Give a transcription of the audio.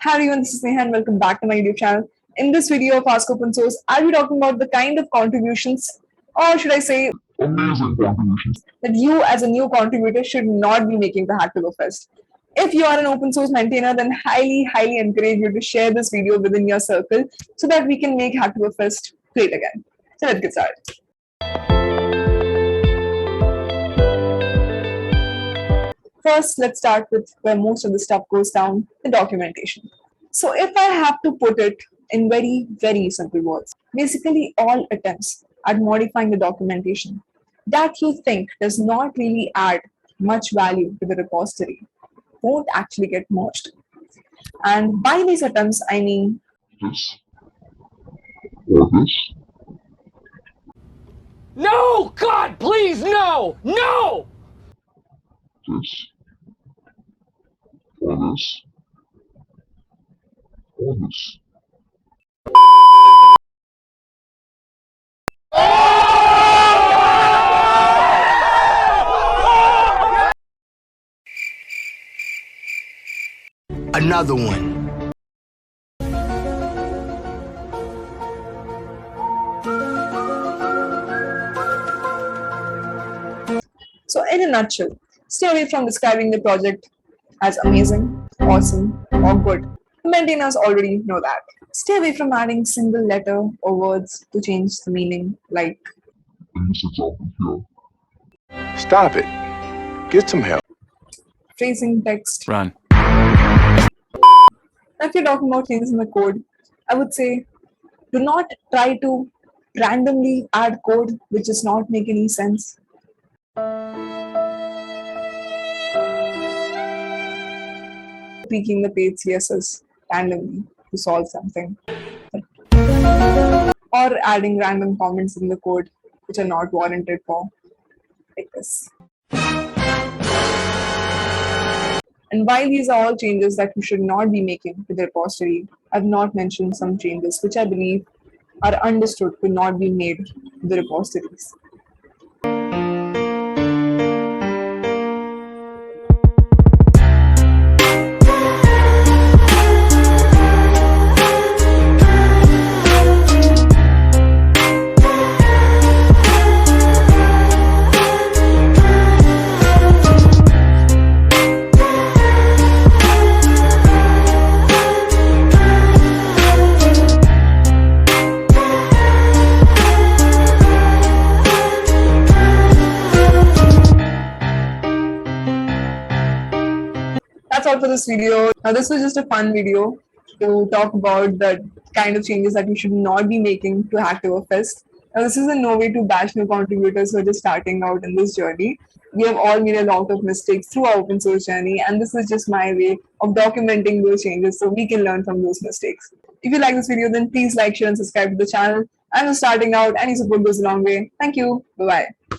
Hi everyone, this is Neha and welcome back to my YouTube channel. In this video of Ask Open Source, I'll be talking about the kind of contributions, or should I say, amazing contributions. that you as a new contributor should not be making to Hacktoberfest. If you are an open source maintainer, then highly encourage you to share this video within your circle so that we can make Hacktoberfest great again. So let's get started. First, let's start with where most of the stuff goes down, the documentation. So if I have to put it in very simple words, basically all attempts at modifying the documentation that you think does not really add much value to the repository won't actually get merged. And by these attempts, I mean This or this. No! God, please, no! No! This or this or this. Another one. so in a nutshell, stay away from describing the project as amazing, awesome, or good. Maintainers already know that. Stay away from adding single letter or words to change the meaning, like In this example here, Stop it. Get some help. phrasing text. Run. If you're talking about changes in the code, I would say do not try to randomly add code which does not make any sense. Tweaking the page CSS randomly to solve something. Or adding random comments in the code which are not warranted for, like this. And while these are all changes that you should not be making to the repository, I've not mentioned some changes which I believe are understood to not be made to the repositories. That's all for this video. Now, this was just a fun video to talk about the kind of changes that you should not be making to Hacktoberfest. Now, this is in no way to bash new contributors who are just starting out in this journey. We have all made a lot of mistakes through our open source journey, and this is just my way of documenting those changes so we can learn from those mistakes. If you like this video, then please like, share, and subscribe to the channel. I'm just starting out, and your support goes a long way. Thank you. Bye bye.